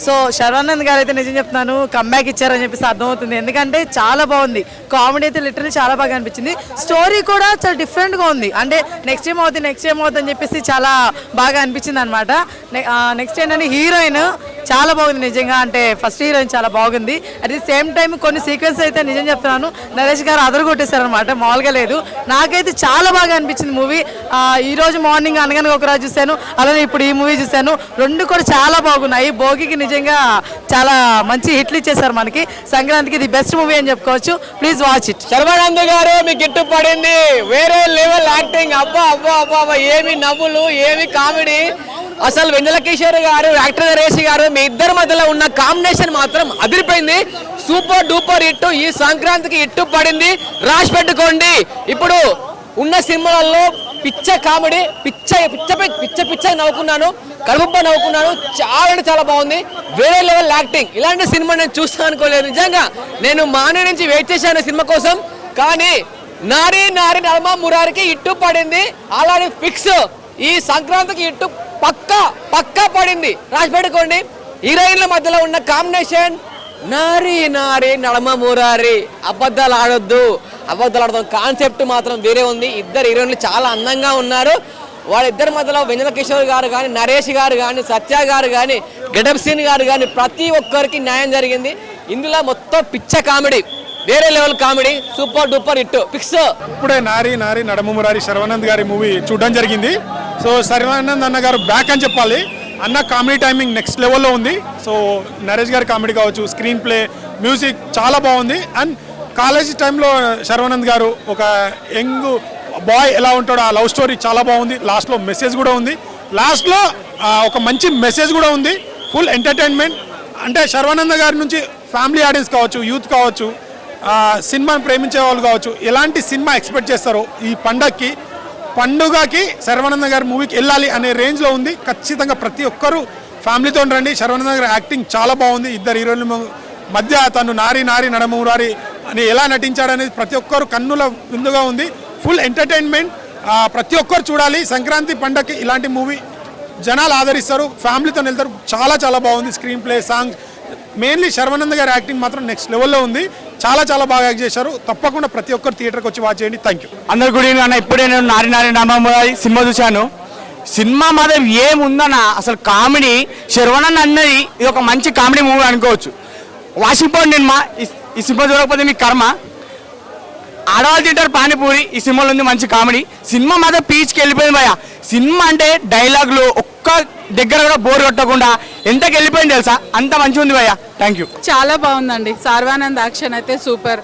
So Sharwanand గారు అయితే నిజం చెప్తున్నాను కమ్బ్యాక్ ఇచ్చారని చెప్పేసి అర్థమవుతుంది. ఎందుకంటే చాలా బాగుంది, కామెడీ అయితే లిటరల్లీ చాలా బాగా అనిపించింది. స్టోరీ కూడా చాలా డిఫరెంట్గా ఉంది. అంటే నెక్స్ట్ ఏం అవుతుంది అని చెప్పేసి చాలా బాగా అనిపించింది అనమాట. నెక్స్ట్ ఏంటంటే హీరోయిన్ చాలా బాగుంది నిజంగా. అంటే ఫస్ట్ హీరోయిన్ చాలా బాగుంది. అట్ ది సేమ్ టైం కొన్ని సీక్వెన్స్ అయితే నిజం చెప్తున్నాను నరేష్ గారు అదరు కొట్టేశారనమాట, మామూలుగా లేదు. నాకైతే చాలా బాగా అనిపించింది మూవీ. ఈరోజు మార్నింగ్ అనగనగా ఒక రోజు చూశాను, అలానే ఇప్పుడు ఈ మూవీ చూశాను. రెండు కూడా చాలా బాగున్నాయి. భోగికి నిజంగా చాలా మంచి హిట్లు ఇచ్చేసారు మనకి. సంక్రాంతికి ఇది బెస్ట్ మూవీ అని చెప్పుకోవచ్చు. Please watch it. శర్వానంద్ గారు మీకు గిట్టు పడింది, వేరే లెవెల్ యాక్టింగ్. అబ్బా అబ్బా అబ్బా అబ్బా, ఏమి నవ్వులు, ఏమి కామెడీ. అసలు వెన్నెల కిషోర్ గారు, యాక్టర్ నరేష్ గారు, మీ ఇద్దరి మధ్యలో ఉన్న కాంబినేషన్ మాత్రం అదిరిపోయింది. Super duper hit. ఈ సంక్రాంతికి హిట్టు పడింది, రాసి పెట్టుకోండి. ఇప్పుడు ఉన్న సినిమాలలో పిచ్చ కామెడీ, పిచ్చ నవ్వుకున్నాను, కడుపుబ్బ నవ్వుకున్నాను. చాలా అంటే చాలా బాగుంది, వేరే లెవెల్ యాక్టింగ్. ఇలాంటి సినిమా నేను చూస్తాను అనుకోలేదు నిజంగా. నేను మార్నింగ్ నుంచి వెయిట్ చేశాను సినిమా కోసం, కానీ నారీ నడమ మురారికి హిట్టు పడింది. అలానే ఫిక్స్ ఈ సంక్రాంతికి హిట్టు పక్కా పడింది, రాసి పెట్టుకోండి. హీరోయిన్ల మధ్యలో ఉన్న కాంబినేషన్ నారీ నడమ మురారి. అబద్ధాలు ఆడతాం, కాన్సెప్ట్ మాత్రం వేరే ఉంది. ఇద్దరు హీరోయిన్లు చాలా అందంగా ఉన్నారు. వాళ్ళిద్దరి మధ్యలో వెన్నెల కిషోర్ గారు కానీ, నరేష్ గారు కానీ, సత్య గారు కానీ, గెటప్ సీన్ గారు కానీ ప్రతి ఒక్కరికి న్యాయం జరిగింది. ఇందులో మొత్తం పిచ్చ కామెడీ, వేరే level comedy, super duper hit fix. ఇప్పుడే నారీ నడమ మురారి శర్వానంద్ గారి మూవీ చూడడం జరిగింది. సో శర్వానంద్ అన్న గారు బ్యాక్ అని చెప్పాలి. అన్న కామెడీ టైమింగ్ నెక్స్ట్ లెవెల్లో ఉంది. సో నరేష్ గారి కామెడీ కావచ్చు, స్క్రీన్ ప్లే, మ్యూజిక్ చాలా బాగుంది. అండ్ కాలేజ్ టైంలో శర్వానంద్ గారు ఒక యంగ్ బాయ్ ఎలా ఉంటాడో ఆ లవ్ స్టోరీ చాలా బాగుంది. లాస్ట్లో మెసేజ్ కూడా ఉంది, లాస్ట్లో ఒక మంచి మెసేజ్ కూడా ఉంది. Full entertainment. అంటే శర్వానంద్ గారి నుంచి ఫ్యామిలీ ఆడియన్స్ కావచ్చు, యూత్ కావచ్చు, సినిమాని ప్రేమించే వాళ్ళు కావచ్చు, ఎలాంటి సినిమా ఎక్స్పెక్ట్ చేస్తారో ఈ పండుగకి శర్వానంద్ గారి మూవీకి వెళ్ళాలి అనే రేంజ్లో ఉంది. ఖచ్చితంగా ప్రతి ఒక్కరూ ఫ్యామిలీతో రండి. శర్వానంద్ గారి యాక్టింగ్ చాలా బాగుంది. ఇద్దరు హీరోయిన్ల మధ్య తను నారీ నడమ మురారి అని ఎలా నటించాడనేది ప్రతి ఒక్కరు కన్నుల విందుగా ఉంది. Full entertainment. ప్రతి ఒక్కరు చూడాలి. సంక్రాంతి పండగకి ఇలాంటి మూవీ జనాలు ఆదరిస్తారు, ఫ్యామిలీతో వెళ్తారు. చాలా బాగుంది. Screen play, songs, mainly Sharwanand గారి యాక్టింగ్ మాత్రం నెక్స్ట్ లెవెల్లో ఉంది. చాలా బాగా యాక్ట్ చేశారు. తప్పకుండా ప్రతి ఒక్కరు థియేటర్కి వచ్చి వాచ్ చేయండి. Thank you. అందరు గుడ్ ఈవినింగ్ అన్న. ఇప్పుడే నేను నారీ నడమ సినిమా చూశాను. సినిమా మాత్రం ఏముందన్న, అసలు కామెడీ. శర్వానంద్ అన్నది ఇది ఒక మంచి కామెడీ మూవీ అనుకోవచ్చు. వాసిపోండి సినిమా. ఈ సినిమా చూడకపోతే మీకు కర్మ. ఆడవాళ్ళు తింటారు పానీపూరి. ఈ సినిమాలో ఉంది మంచి కామెడీ. సినిమా మాత్రం పీచ్కి వెళ్ళిపోయింది భయ. సినిమా అంటే డైలాగులు ఒక్క దగ్గర కూడా బోర్ కొట్టకుండా ఎంతకి వెళ్ళిపోయింది తెలుసా, అంత మంచిగా ఉంది భయ్య. Thank you. చాలా బాగుందండి. శర్వానంద్ యాక్షన్ అయితే సూపర్.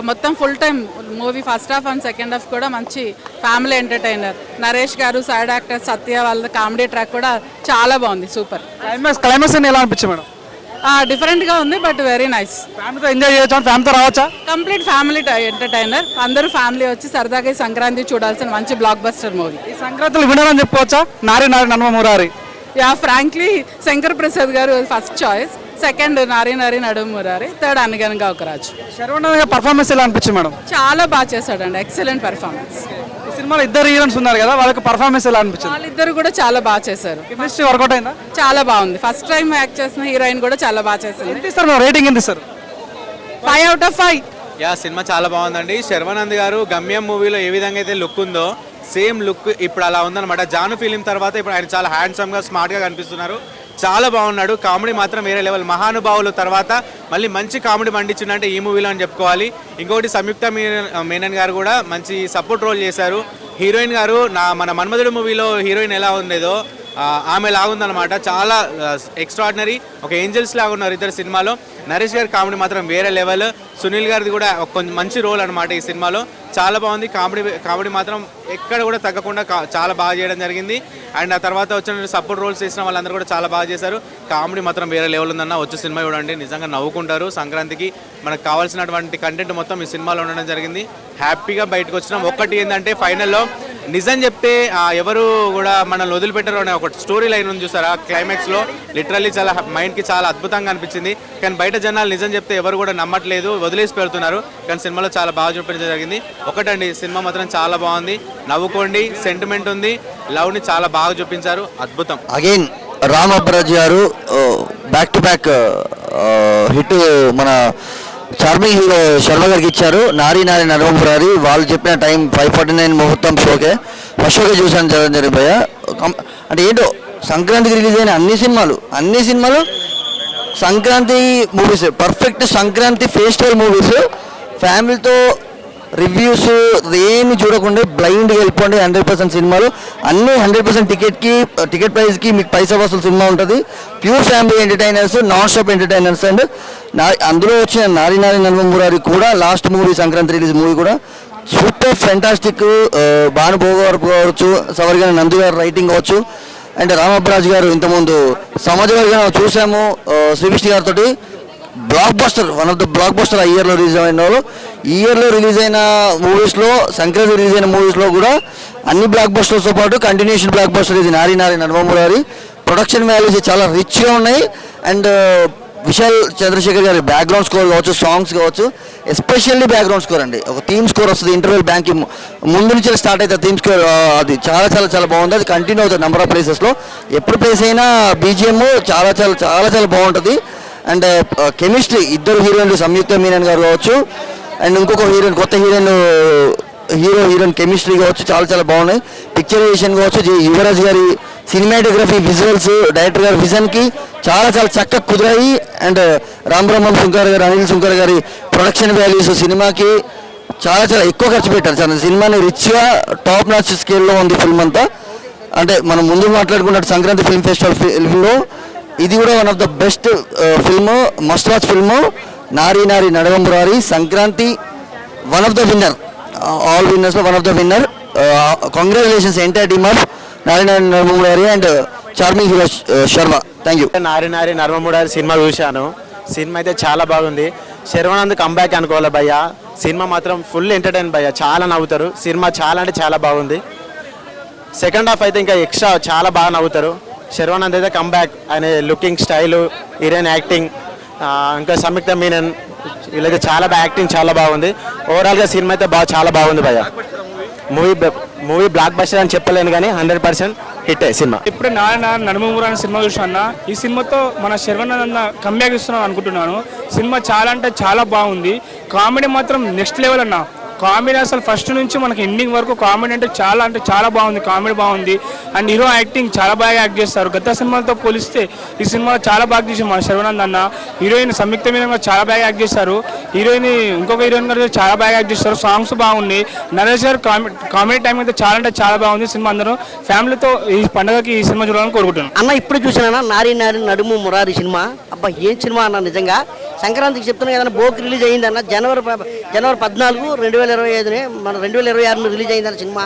మొత్తం full time movie first half and second half కూడా మంచి ఫ్యామిలీ ఎంటర్టైనర్. నరేష్ గారు, సైడ్ యాక్టర్ సత్య వాళ్ళ కామెడీ ట్రాక్ కూడా చాలా బాగుంది, సూపర్. క్లైమాక్స్ ఎలా అనిపించింది మేడం? డిఫరెంట్గా ఉంది, బట్ వెరీ నైస్. ఫ్యామిలీతో ఎంజాయ్ చేయొచ్చా? ఫ్యామిలీతో రావచ్చా? Complete family entertainer. అందరూ ఫ్యామిలీ వచ్చి సరదాగా ఈ సంక్రాంతి చూడాల్సిన మంచి బ్లాక్ బస్టర్ మూవీ. ఈ సంక్రాంతిలో వినరని చెప్పుకోవచ్చా? నారీ నడమ మురారి. యా, ఫ్రాంక్లీ శంకర్ ప్రసాద్ గారు ఫస్ట్ చాయిస్, సెకండ్ నారీ నడుమ మురారి, థర్డ్ అనగనగా ఒక రాజు. శర్వానంద్ గారి పర్ఫార్మెన్స్ ఎలా అనిపించింది మేడం? చాలా బాగా చేశాడండి, ఎక్సలెంట్ పర్ఫార్మెన్స్. ఈ సినిమాలో ఇద్దరు హీరోయిన్స్ ఉన్నారు కదా, వాళ్ళకి పర్ఫార్మెన్స్ ఎలా అనిపించింది? వాళ్ళిద్దరు కూడా చాలా బాగా చేశారు. కెమిస్ట్రీ వర్కౌట్ అయిందా? చాలా బాగుంది. ఫస్ట్ టైం యాక్ట్ చేసిన హీరోయిన్ కూడా చాలా బాగా చేసింది. ఎంత ఇస్తారు రేటింగ్? ఎంత ఇస్తారు? 5 out of 5. యా, సినిమా చాలా బాగుందండి. శర్వానంద్ గారు గమ్యం మూవీలో ఏ విధంగా అయితే లుక్ ఉందో సేమ్ లుక్ ఇప్పుడు అలా ఉందన్నమాట. జాను ఫిలిం తర్వాత ఇప్పుడు ఆయన చాలా హ్యాండ్సమ్గా, స్మార్ట్గా కనిపిస్తున్నారు. చాలా బాగున్నాడు. కామెడీ మాత్రం వేరే లెవెల్. మహానుభావులు తర్వాత మళ్ళీ మంచి కామెడీ పండించిందంటే ఈ మూవీలో అని చెప్పుకోవాలి. ఇంకొకటి సంయుక్త మేనన్ గారు కూడా మంచి సపోర్ట్ రోల్ చేశారు. హీరోయిన్ గారు మన మన్మధుడు మూవీలో హీరోయిన్ ఎలా ఉండేదో ఆమె లాగుందనమాట. చాలా ఎక్స్ట్రాడినరీ, ఒక ఏంజల్స్ లాగా ఉన్నారు ఇద్దరు సినిమాలో. నరేష్ గారి కామెడీ మాత్రం వేరే లెవెల్. సునీల్ గారిది కూడా కొంచెం మంచి రోల్ అనమాట ఈ సినిమాలో. చాలా బాగుంది. కామెడీ మాత్రం ఎక్కడ కూడా తగ్గకుండా చాలా బాగా చేయడం జరిగింది. అండ్ ఆ తర్వాత వచ్చిన సపోర్ట్ రోల్స్ చేసిన వాళ్ళందరూ కూడా చాలా బాగా చేశారు. కామెడీ మాత్రం వేరే లెవెల్ ఉందన్న. వచ్చే సినిమా చూడండి, నిజంగా నవ్వుకుంటారు. సంక్రాంతికి మనకు కావాల్సినటువంటి కంటెంట్ మొత్తం ఈ సినిమాలో ఉండడం జరిగింది. హ్యాపీగా బయటకు వచ్చినాం. ఒక్కటి ఏంటంటే ఫైనల్లో నిజం చెప్తే ఎవరు కూడా మనల్ని వదిలిపెట్టరు అనే ఒక స్టోరీ లైన్ ఉంది చూసారా క్లైమాక్స్లో. లిటరల్లీ చాలా మైండ్కి చాలా అద్భుతంగా అనిపించింది. కానీ బయట జనాలు నిజం చెప్తే ఎవరు కూడా నమ్మట్లేదు, వదిలేసి పెడుతున్నారు. కానీ సినిమాలో చాలా బాగా చూపించడం జరిగింది. ఒకటండి, సినిమా మాత్రం చాలా బాగుంది. నవ్వుకోండి, సెంటిమెంట్ ఉంది, లవ్ని చాలా బాగా చూపించారు. అద్భుతం. అగైన్ రామప్రజ్ గారు బ్యాక్ టు బ్యాక్ హిట్ మన చార్మింగ్ హీరో శర్మ గారికి ఇచ్చారు. నారీ నారీ నరమపురారి వాళ్ళు చెప్పిన టైం 5:49 ముహూర్తం షోకే ఫస్ట్ షోకే చూసాను జరిగింది భయ్య. అంటే ఏంటో సంక్రాంతికి రిలీజ్ అయిన అన్ని సినిమాలు Sankranti movies, perfect Sankranti festival movies. ఫ్యామిలీతో రివ్యూస్ ఏమి చూడకుండా బ్లైండ్గా వెళ్ళిపోండి. 100% సినిమాలు అన్నీ 100% టికెట్ ప్రైస్కి మీకు పైసా వసూలు సినిమా ఉంటుంది. Pure family entertainers, non stop entertainers. And అందులో వచ్చిన నారీ నారీ నరమపురారి కూడా last movie Sankranti release movie కూడా సూపర్ ఫెంటాస్టిక్. భానుభోగ కావచ్చు, సవర్గన నందు గారు రైటింగ్ కావచ్చు, అండ్ రామబ్రాజ్ గారు ఇంతకుముందు సమాజ వర్గం చూసాము శ్రీ విష్ణు గారితో. Block buster, one of the block buster ఆ ఇయర్లో రిలీజ్ అయిన వాళ్ళు. ఈ ఇయర్లో రిలీజ్ అయిన మూవీస్లో, సంక్రాంతి రిలీజ్ అయిన మూవీస్లో కూడా అన్ని బ్లాక్ బస్టర్స్తో పాటు కంటిన్యూషన్ బ్లాక్ బస్టర్ ఇది నారీ నారీ నరమపురారి. ప్రొడక్షన్ వాల్యూస్ చాలా రిచ్గా ఉన్నాయి. అండ్ విశాల్ చంద్రశేఖర్ గారి బ్యాక్గ్రౌండ్ స్కోర్ కావచ్చు, సాంగ్స్ కావచ్చు, ఎస్పెషల్లీ బ్యాక్గ్రౌండ్ స్కోర్ అండి. ఒక థీమ్ స్కోర్ వస్తుంది ఇంటర్వెల్ బ్యాంక్ ముందు నుంచి స్టార్ట్ అవుతుంది థీమ్ స్కోర్. అది చాలా చాలా చాలా బాగుంది. అది కంటిన్యూ అవుతుంది నెంబర్ ఆఫ్ ప్లేసెస్లో. ఎప్పుడు ప్లేస్ అయినా బీజిఎం చాలా చాలా చాలా చాలా బాగుంటుంది. అండ్ కెమిస్ట్రీ ఇద్దరు హీరోయిన్లు సంయుక్త మీనన్ గారు కావచ్చు, అండ్ ఇంకొక హీరోయిన్ కొత్త హీరోయిన్ కెమిస్ట్రీ కావచ్చు చాలా చాలా బాగున్నాయి. పిక్చరైజేషన్ కావచ్చు, యువరాజ్ గారి సినిమాటోగ్రఫీ, విజువల్స్, డైరెక్టర్ గారి విజన్కి చాలా చాలా చక్కగా కుదిరాయి. అండ్ రామబ్రహ్మం శంకర్ గారు, అనిల్ శంకర్ గారి ప్రొడక్షన్ వాల్యూస్ సినిమాకి చాలా చాలా ఎక్కువ ఖర్చు పెట్టారు. చాలా సినిమాని రిచ్గా టాప్ నాచ్ స్కేల్లో ఉంది ఫిల్మ్ అంతా. అంటే మనం ముందు మాట్లాడుకున్నట్టు సంక్రాంతి ఫిల్మ్ ఫెస్టివల్ ఫిల్మ్లో ఇది కూడా one of the best film, must watch film. Nari Nari Naramapurari Sankranti one of the winner, all విన్నర్స్లో one of the winner. Congratulations entire team of Nari Nari Naramapurari and charming hero Sharma. Thank you. Nari Nari నరమపురారి cinema చూశాను. సినిమా అయితే చాలా బాగుంది. శర్వానంద్ కంబ్యాక్ అనుకోవాలి భయ్య. సినిమా మాత్రం ఫుల్ ఎంటర్టైన్ భయ్య, చాలా నవ్వుతారు. సినిమా చాలా అంటే చాలా బాగుంది. సెకండ్ హాఫ్ అయితే ఇంకా ఎక్స్ట్రా చాలా బాగా నవ్వుతారు. శర్వానంద్ అయితే కంబ్యాక్, ఆయన లుకింగ్ స్టైలు, హీరోయిన్ యాక్టింగ్, ఇంకా సంయుక్త మీనన్ వీళ్ళైతే చాలా బాగా యాక్టింగ్ చాలా బాగుంది. ఓవరాల్గా సినిమా అయితే చాలా బాగుంది భయ్య. మూవీ బ్లాక్ బస్టర్ అని చెప్పలేను కానీ 100% హిట్ సినిమా. ఇప్పుడు నాన్న నరమపురారి సినిమా చూసాను. ఈ సినిమాతో మన శర్వానంద్ కంబ్యాక్ ఇస్తున్నాను అనుకుంటున్నాను. సినిమా చాలా అంటే చాలా బాగుంది. కామెడీ మాత్రం నెక్స్ట్ లెవెల్ అన్న. కామెడీ అసలు ఫస్ట్ నుంచి మనకి ఎండింగ్ వరకు కామెడీ అంటే చాలా బాగుంది. కామెడీ బాగుంది. అండ్ హీరో యాక్టింగ్ చాలా బాగా యాక్ట్ చేస్తారు. గత సినిమాలతో పోలిస్తే ఈ సినిమాలో చాలా బాగా చేశారు మన శర్వానంద్ అన్న. హీరోయిన్ సంయుక్త మీనన్ చాలా బాగా యాక్ట్ చేశారు. ఇంకొక హీరోయిన్ గారు చాలా బాగా యాక్ట్ చేస్తారు. సాంగ్స్ బాగున్నాయి. నరేష్ గారు కామెడీ టైం అయితే చాలా అంటే చాలా బాగుంది. సినిమా అందరూ ఫ్యామిలీతో ఈ పండుగకి ఈ సినిమా చూడాలని కోరుకుంటున్నాను. అన్న ఇప్పుడు చూసానా నారీ నారీ నడుము మురారి సినిమా. అబ్బా ఏం సినిమా అన్న, నిజంగా సంక్రాంతికి చెప్తున్నా కదా. బోక్ రిలీజ్ అయిందన్న జనవరి 14, 2025 మన 2026 రిలీజ్ అయిందన్న సినిమా.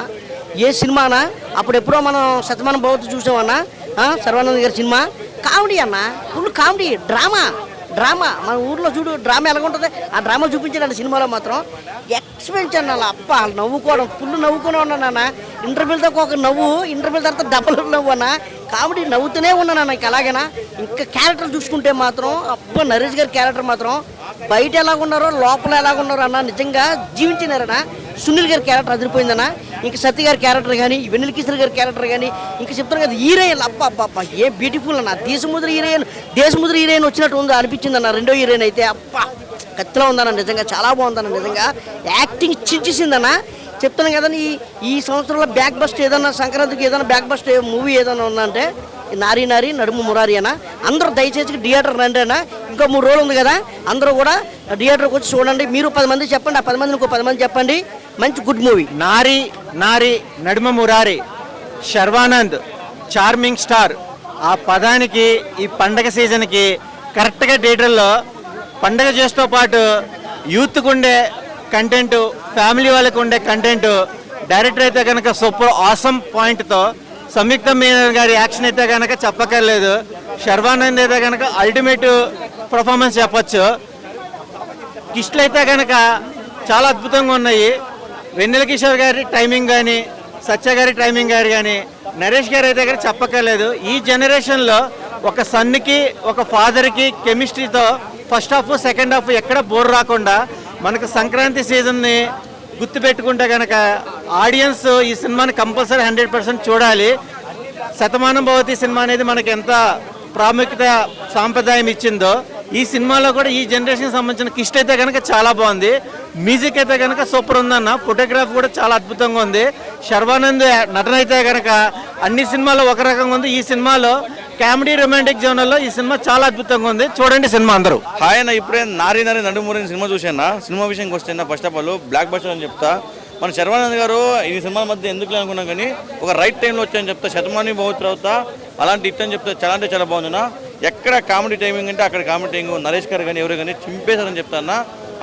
ఏ సినిమానా అప్పుడు ఎప్పుడో మనం శతమానం భవతి చూసామన్నా శర్వానంద్ గారి సినిమా. కామెడీ అన్న, ఫుల్ కామెడీ, డ్రామా మన ఊర్లో చూడు డ్రామా ఎలా ఉంటుంది ఆ డ్రామా చూపించాడు సినిమాలో మాత్రం ఎక్స్పెన్స్ అన్న. అబ్బా నవ్వుకోవడం ఫుల్ నవ్వుకునే ఉన్నాను అన్న. ఇంటర్వ్యూలతో ఒక నవ్వు, ఇంటర్వ్యూల తర్వాత డబల్ నవ్వు అన్న. కామెడీ నవ్వుతూనే ఉన్నాను నాకు. అలాగేనా ఇంకా క్యారెక్టర్ చూసుకుంటే మాత్రం అబ్బా నరేష్ గారి క్యారెక్టర్ మాత్రం బయట ఎలాగున్నారో లోపల ఎలాగున్నారో అన్న నిజంగా జీవించినారన్న. సునీల్ గారి క్యారెక్టర్ అదిరిపోయిందన్న. ఇంకా సత్య గారి క్యారెక్టర్ కానీ, వెన్నెల కిషోర్ గారి క్యారెక్టర్ కానీ, ఇంకా చెప్తారు కదా హీరోయిన్ అబ్బా అబ్బా ఏ బ్యూటిఫుల్ అన్న. దేశముద్ర హీరోయిన్ వచ్చినట్టు ఉందో అనిపించింది అన్న. రెండో హీరోయిన్ అయితే అబ్బా కత్తిలో ఉందన్న. నిజంగా చాలా బాగుందన్న. నిజంగా యాక్టింగ్ చించేసిందన్న. చెప్తున్నాను కదా ఈ సంవత్సరంలో బ్యాక్ బస్ట్ ఏదన్నా సంక్రాంతికి ఏదైనా బ్యాక్ బస్ట్ మూవీ ఏదైనా ఉందంటే నారీ నారీ నడుము మురారి అన్న. అందరూ దయచేసి థియేటర్ రండి అన్న. ఇంకో 3 రోజులు ఉంది కదా, అందరూ కూడా థియేటర్కి వచ్చి చూడండి. మీరు 10 మంది చెప్పండి, ఆ 10 మందిని ఇంకో 10 మంది చెప్పండి. మంచి గుడ్ మూవీ. నారీ నారీ నడుమ మురారి శర్వానంద్ చార్మింగ్ స్టార్. ఆ పదానికి ఈ పండగ సీజన్కి కరెక్ట్గా థియేటర్లో పండగ చేస్తూ పాటు యూత్కు ఉండే కంటెంట్, ఫ్యామిలీ వాళ్ళకు ఉండే కంటెంట్, డైరెక్టర్ అయితే కనుక సూపర్ ఆసమ్ పాయింట్తో, సంయుక్త మీనన్ గారి యాక్షన్ అయితే కనుక చెప్పక్కర్లేదు. శర్వానంద్ అయితే కనుక అల్టిమేట్ పర్ఫార్మెన్స్ చెప్పచ్చు. కిస్ట్లు అయితే కనుక చాలా అద్భుతంగా ఉన్నాయి. వెన్నెల కిషోర్ గారి టైమింగ్ కానీ, సత్య గారి టైమింగ్ గారు కానీ, నరేష్ గారు అయితే కనుక చెప్పక్కర్లేదు. ఈ జనరేషన్లో ఒక సన్కి ఒక ఫాదర్కి కెమిస్ట్రీతో ఫస్ట్ హాఫ్ సెకండ్ హాఫ్ ఎక్కడ బోర్ రాకుండా మనకు సంక్రాంతి సీజన్ని గుర్తుపెట్టుకుంటే కనుక ఆడియన్స్ ఈ సినిమాని కంపల్సరీ 100% చూడాలి. శతమానం భవతి సినిమా అనేది మనకి ఎంత ప్రాముఖ్యత సాంప్రదాయం ఇచ్చిందో ఈ సినిమాలో కూడా ఈ జనరేషన్కి సంబంధించిన కిస్ట్ అయితే కనుక చాలా బాగుంది. మ్యూజిక్ అయితే కనుక సూపర్ ఉందన్న. ఫోటోగ్రాఫ్ కూడా చాలా అద్భుతంగా ఉంది. శర్వానంద్ నటన అయితే కనుక అన్ని సినిమాల్లో ఒక రకంగా ఉంది. ఈ సినిమాలో కామెడీ రొమాంటిక్ జోనర్లో ఈ సినిమా చాలా అద్భుతంగా ఉంది. చూడండి సినిమా అందరూ. హాయ్ అన్న, ఇప్పుడే నారి నడుమురారి సినిమా చూసాను. సినిమా విషయంకి వస్తే first of all block buster అని చెప్తా. మన శర్వానంద్ గారు ఈ సినిమాల మధ్య ఎందుకు అనుకున్నాం కానీ ఒక రైట్ టైంలో వచ్చాయని చెప్తా. శతమాని బహుత్ తర్వాత అలాంటి ఇట్టని చెప్తే చాలా అంటే చాలా బాగుంది. ఎక్కడ కామెడీ టైమింగ్ అంటే అక్కడ కామెడీ టైమింగ్. నరేష్ గారు కానీ ఎవరు కానీ చింపేశారని చెప్తాను.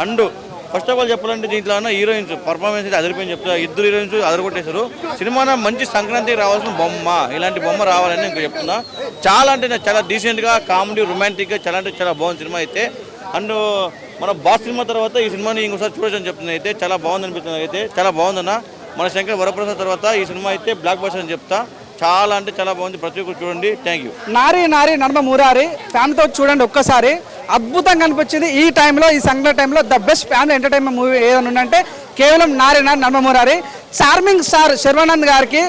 అండ్ ఫస్ట్ ఆఫ్ ఆల్ చెప్పాలంటే దీంట్లో హీరోయిన్స్ పర్ఫార్మెన్స్ అయితే అదిరిపోయింది చెప్తా. ఇద్దరు హీరోయిన్స్ అదరగొట్టేశారు. సినిమా మంచి సంక్రాంతికి రావాల్సిన బొమ్మ, ఇలాంటి బొమ్మ రావాలని ఇంకా చెప్తున్నా. చాలా అంటే చాలా డీసెంట్గా కామెడీ రొమాంటిక్గా చాలా అంటే చాలా బాగుంది సినిమా అయితే. అండ్ మన బాస్ సినిమా తర్వాత ఈ సినిమాని ఇంకోసారి చూడొచ్చని చెప్తుంది. అయితే చాలా బాగుంది అనిపిస్తుంది. అయితే చాలా బాగుందన్న. మన శంకర్ వరప్రసాద్ తర్వాత ఈ సినిమా అయితే బ్లాక్ బస్టర్ అని చెప్తా. చాలా అంటే చాలా బాగుంది. ప్రతి ఒక్కరు చూడండి. Thank you. నారి నడుమ మురారి ఫ్యామిలీతో చూడండి ఒక్కసారి. అద్భుతంగా అనిపించింది. ఈ టైంలో, ఈ సంక్రాంతి టైంలో the best family entertainment movie ఏదైనా ఉందంటే కేవలం నారి నడుమ మురారి. చార్మింగ్ స్టార్ శర్వానంద్ గారికి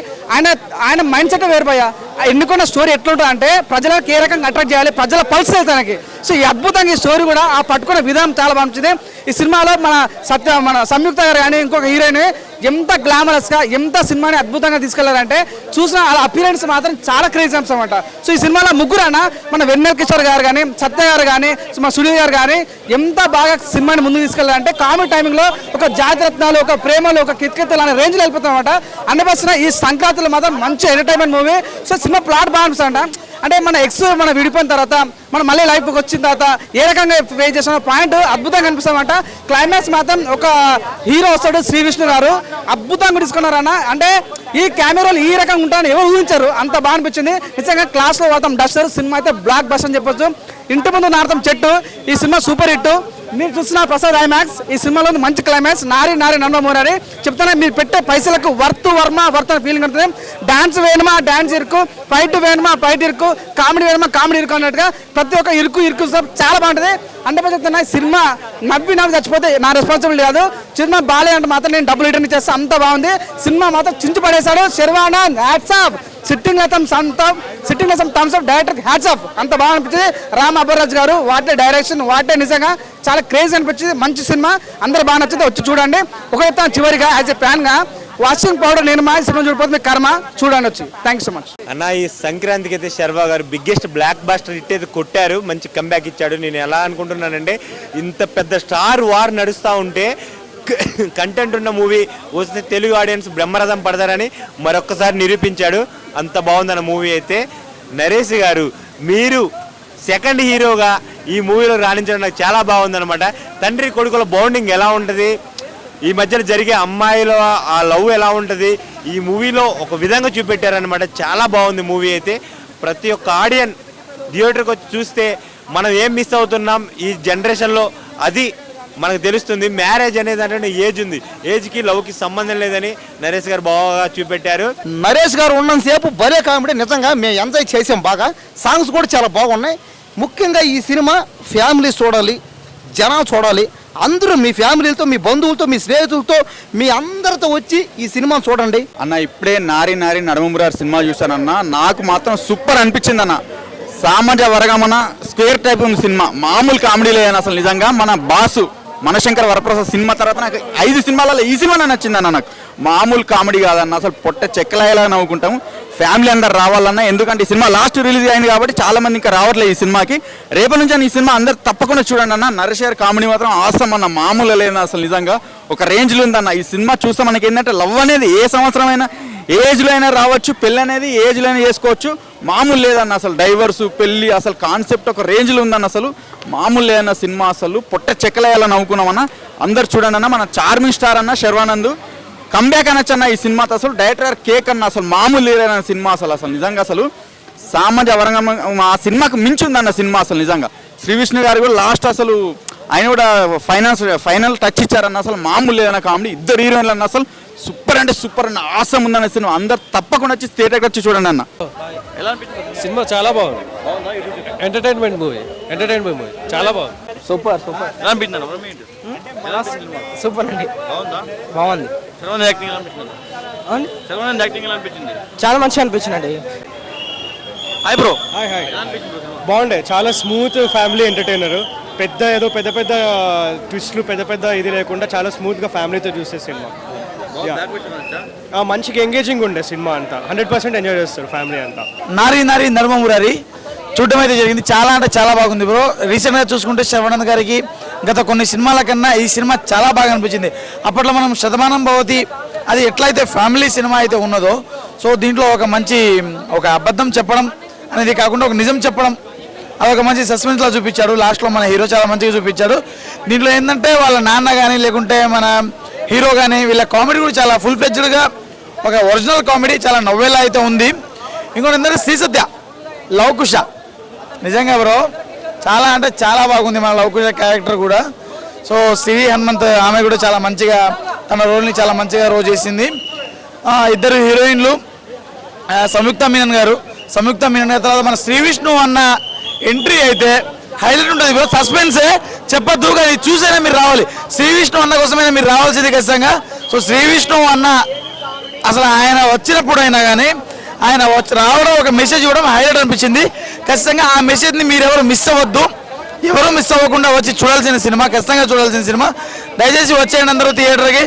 ఆయన మైండ్ సెట్ వేరుపోయా. ఎన్నుకున్న స్టోరీ ఎట్లుంటుంది అంటే ప్రజలకు ఏ రకంగా అట్రాక్ట్ చేయాలి, ప్రజల పల్స్ తనకి. సో ఈ అద్భుతంగా ఈ స్టోరీ కూడా ఆ పట్టుకునే విధానం చాలా బాగుంటుంది. ఈ సినిమాలో మన సంయుక్త గారు కానీ ఇంకొక హీరోయిన్ ఎంత గ్లామరస్గా ఎంత సినిమాని అద్భుతంగా తీసుకెళ్లారంటే చూసిన అలా అపీరెన్స్ మాత్రం చాలా క్రేజీ అంశం అనమాట. సో ఈ సినిమాలో ముగ్గురు మన వెన్నెల కిషోర్ గారు కానీ, సత్య గారు కానీ, మన సునీల్ గారు కానీ ఎంత బాగా సినిమాని ముందుకు తీసుకెళ్లారంటే కామెడీ టైమింగ్లో ఒక జాతిరత్నాలు, ఒక ప్రేమలు, ఒక కిత్కిత్తలు అనే రేంజ్లో వెళ్ళిపోతాం అనమాట. అనిపిస్తున్న ఈ సంక్రాంతిలో మాత్రం మంచి entertainment movie. So cinema plot బాగా అనిపిస్తుందంట. అంటే మన మనం విడిపోయిన తర్వాత మనం మళ్ళీ లైఫ్కి వచ్చిన తర్వాత ఏ రకంగా ఫేస్ చేసిన పాయింట్ అద్భుతంగా అనిపిస్తామంట. క్లైమాక్స్ మాత్రం ఒక హీరో వస్తాడు శ్రీ విష్ణు గారు, అద్భుతంగా తీసుకున్నారన్న. అంటే ఈ కెమెరాలు ఈ రకంగా ఉంటారని ఎవరు ఊహించారు, అంత బాగా అనిపించింది. నిజంగా క్లాస్లో వాడతాం డస్టర్. సినిమా అయితే బ్లాక్ బస్టర్ అని చెప్పొచ్చు. ఇంటి ముందు నాడతాం చెట్టు. ఈ సినిమా సూపర్ హిట్. మీరు చూసిన ప్రసాద్ ఐమాక్స్ ఈ సినిమాలో మంచి క్లైమాక్స్. నారి నడుమ మురారి చెప్తున్నా, మీరు పెట్టే పైసలకు వర్త్ అనే ఫీలింగ్ ఉంటుంది. డాన్స్ వేయడమా డాన్స్ ఇరుకు, ఫైట్ వేయడమా ఫైట్ ఇరుకు, కామెడీ వేయడమా కామెడీ ఇరుకు అన్నట్టుగా ప్రతి ఒక్క ఇరుకు చాలా బాగుంటుంది. అంటే చెప్తున్నా సినిమా నవ్వి చచ్చిపోతే నా రెస్పాన్సిబిలిటీ కాదు. సినిమా బాలే అంటే మాత్రం నేను డబ్బులు రిటర్న్ చేస్తే అంత బాగుంది. సినిమా మాత్రం చించి పడేశాడు Sharwanand. Hats off. Sitting thumbs off director hats off. అంత బాగా అనిపించింది. రామ్ అబ్బర్రాజ్ గారు వాటే డైరెక్షన్, వాటే నిజంగా చాలా క్రేజ్ అనిపించింది. మంచి సినిమా, అందరూ బాగా నచ్చితే వచ్చి చూడండి. ఒక చెప్తాను చివరిగా యాజ్ ఎ ఫ్యాన్గా, వాషింగ్ పౌడర్ నేను మా సినిమా చూడిపోతే మీకు కర్మ. చూడండి వచ్చి. థ్యాంక్ యూ సో మచ్ అన్న. ఈ సంక్రాంతికి అయితే శర్వా గారు బిగ్గెస్ట్ బ్లాక్ బాస్టర్ హిట్ అయితే కొట్టారు. మంచి కంబ్యాక్ ఇచ్చాడు. నేను ఎలా అనుకుంటున్నానంటే ఇంత పెద్ద స్టార్ వార్ నడుస్తూ ఉంటే కంటెంట్ ఉన్న మూవీ వస్తే తెలుగు ఆడియన్స్ బ్రహ్మరథం పడతారని మరొక్కసారి నిరూపించాడు. అంత బాగుందన్న మూవీ అయితే. నరేష్ గారు మీరు సెకండ్ హీరోగా ఈ మూవీలో రాణించడం నాకు చాలా బాగుందన్నమాట. తండ్రి కొడుకుల బాండింగ్ ఎలా ఉంటుంది, ఈ మధ్యన జరిగే అమ్మాయిల ఆ లవ్ ఎలా ఉంటుంది, ఈ మూవీలో ఒక విధంగా చూపెట్టారనమాట. చాలా బాగుంది మూవీ అయితే. ప్రతి ఒక్క ఆడియన్ థియేటర్కి వచ్చి చూస్తే మనం ఏం మిస్ అవుతున్నాం ఈ జనరేషన్లో అది మనకు తెలుస్తుంది. మ్యారేజ్ అనేది అంటే ఏజ్ ఉంది, ఏజ్కి లవ్కి సంబంధం లేదని నరేష్ గారు బాగా చూపెట్టారు. నరేష్ గారు ఉన్నంతసేపు భలే కామెడీ. నిజంగా మేము ఎంజాయ్ చేసాం బాగా. సాంగ్స్ కూడా చాలా బాగున్నాయి. ముఖ్యంగా ఈ సినిమా ఫ్యామిలీ చూడాలి, జనాలు చూడాలి. అందరూ మీ ఫ్యామిలీలతో, మీ బంధువులతో, మీ స్నేహితులతో, మీ అందరితో వచ్చి ఈ సినిమా చూడండి అన్న. ఇప్పుడే నారి నడుమ మురారి సినిమా చూశానన్న. నాకు మాత్రం సూపర్ అనిపించింది అన్న. సామాజిక వర్గమన స్క్వేర్ టైప్ ఉంది సినిమా. మామూలు కామెడీ లేదని అసలు. నిజంగా మన బాసు మనశంకర్ వరప్రసాద్ సినిమా తర్వాత నాకు 5 సినిమాలలో ఈ సినిమా నచ్చిందన్న. నాకు మామూలు కామెడీ కాదన్న. అసలు పొట్ట చెక్కలాగా నవ్వుకుంటాము. ఫ్యామిలీ అందరు రావాలన్నా. ఎందుకంటే ఈ సినిమా లాస్ట్ రిలీజ్ అయింది కాబట్టి చాలా మంది ఇంకా రావట్లేదు ఈ సినిమాకి. రేపటి నుంచి ఈ సినిమా అందరు తప్పకుండా చూడండి అన్న. నరేష్ గారి కామెడీ మాత్రం ఆసం అన్న. మామూలు లేదన్న. అసలు నిజంగా ఒక రేంజ్లో ఉందన్న. ఈ సినిమా చూస్తే మనకి ఏంటంటే లవ్ అనేది ఏ సంవత్సరం అయినా, ఏజ్లో అయినా రావచ్చు. పెళ్ళి అనేది ఏజ్లో అయినా చేసుకోవచ్చు. మామూలు లేదన్న. అసలు డైవర్సు, పెళ్ళి, అసలు కాన్సెప్ట్ ఒక రేంజ్లో ఉందన్న. అసలు మామూలు లేదన్న సినిమా. అసలు పొట్ట చెక్కలేయాలని నవ్వుకున్నామన్న. అందరు చూడండి అన్న. మన చార్మింగ్ స్టార్ అన్న శర్వానంద్ కంబ్యాక్ అనొచ్చు అన్న ఈ సినిమాతో. అసలు డైరెక్టర్ కేక్ అన్న. అసలు మామూలు లేదన్న సినిమా. అసలు నిజంగా అసలు సామాజిక వర్గం ఆ సినిమాకు మించి ఉందన్న సినిమా. అసలు నిజంగా శ్రీ విష్ణు గారు కూడా లాస్ట్ అసలు ఆయన కూడా ఫైనల్ టచ్ ఇచ్చారన్న. అసలు మామూలు లేదన్న కామెడీ. ఇద్దరు హీరోయిన్లు అన్న. అసలు సూపర్ అంటే సూపర్ అన్న. ఆసం ఉందన్న సినిమా. అందరు తప్పకుండా వచ్చి థియేటర్కి వచ్చి చూడండి అన్న. సినిమా చాలా బాగుంది. ఎంటర్టైన్మెంట్ మూవీ చాలా బాగుంది. సూపర్ సూపర్ అండి. బాగుంది. శర్వానంద్ యాక్టింగ్ ఎలా అనిపించింది? చాలా మంచిగా అనిపించింది అండి. Hi bro. బాగుండే, చాలా స్మూత్ ఫ్యామిలీ ఎంటర్టైనర్. ఏదో పెద్ద పెద్ద ట్విస్ట్లు పెద్ద పెద్ద ఇది లేకుండా చాలా స్మూత్గా ఫ్యామిలీతో చూసే సినిమా. మంచిగా ఎంగేజింగ్ ఉండే సినిమా అంతా. 100% ఎంజాయ్ చేస్తారు ఫ్యామిలీ అంతా. నారి నారి నడుమ మురారి చూడటం అయితే జరిగింది. చాలా అంటే చాలా బాగుంది బ్రో. రీసెంట్గా చూసుకుంటే శర్వానంద్ గారికి గత కొన్ని సినిమాల కన్నా ఈ సినిమా చాలా బాగా అనిపించింది. అప్పట్లో మనం శతమానం భవతి అది ఎట్లయితే ఫ్యామిలీ సినిమా అయితే ఉన్నదో, సో దీంట్లో ఒక అబద్ధం చెప్పడం అనేది కాకుండా ఒక నిజం చెప్పడం అదొక మంచి సస్పెన్స్లా చూపించాడు. లాస్ట్లో మన హీరో చాలా మంచిగా చూపించాడు. దీంట్లో ఏంటంటే వాళ్ళ నాన్న కానీ లేకుంటే మన హీరో కానీ వీళ్ళ కామెడీ కూడా చాలా ఫుల్ ఫ్లెడ్జ్డ్గా ఒక ఒరిజినల్ కామెడీ చాలా నవ్వేలా అయితే ఉంది. ఇంకోటి ఏంటంటే శ్రీసత్య లవకుశ నిజంగా బ్రో చాలా అంటే చాలా బాగుంది మన లవకుశ క్యారెక్టర్ కూడా. సో సిరి హనుమంత్ ఆమె కూడా చాలా మంచిగా తన రోల్ని చాలా మంచిగా రోల్ చేసింది. ఇద్దరు హీరోయిన్లు సంయుక్త మీనన్ గారు తర్వాత మన శ్రీ విష్ణు అన్న ఎంట్రీ అయితే హైలైట్ ఉంటుంది బ్రో. సస్పెన్సే చెప్పద్దు కానీ చూసైనా మీరు రావాలి. శ్రీ విష్ణు అన్న కోసమైనా మీరు రావాల్సింది ఖచ్చితంగా. సో శ్రీ విష్ణు అన్న అసలు ఆయన వచ్చినప్పుడు అయినా కానీ ఆయన రావడం ఒక మెసేజ్ ఇవ్వడం హైలైట్ అనిపించింది. ఖచ్చితంగా ఆ మెసేజ్ని మీరు ఎవరు మిస్ అవ్వకుండా వచ్చి చూడాల్సిన సినిమా, ఖచ్చితంగా చూడాల్సిన సినిమా. దయచేసి వచ్చేయండి అందరూ థియేటర్కి.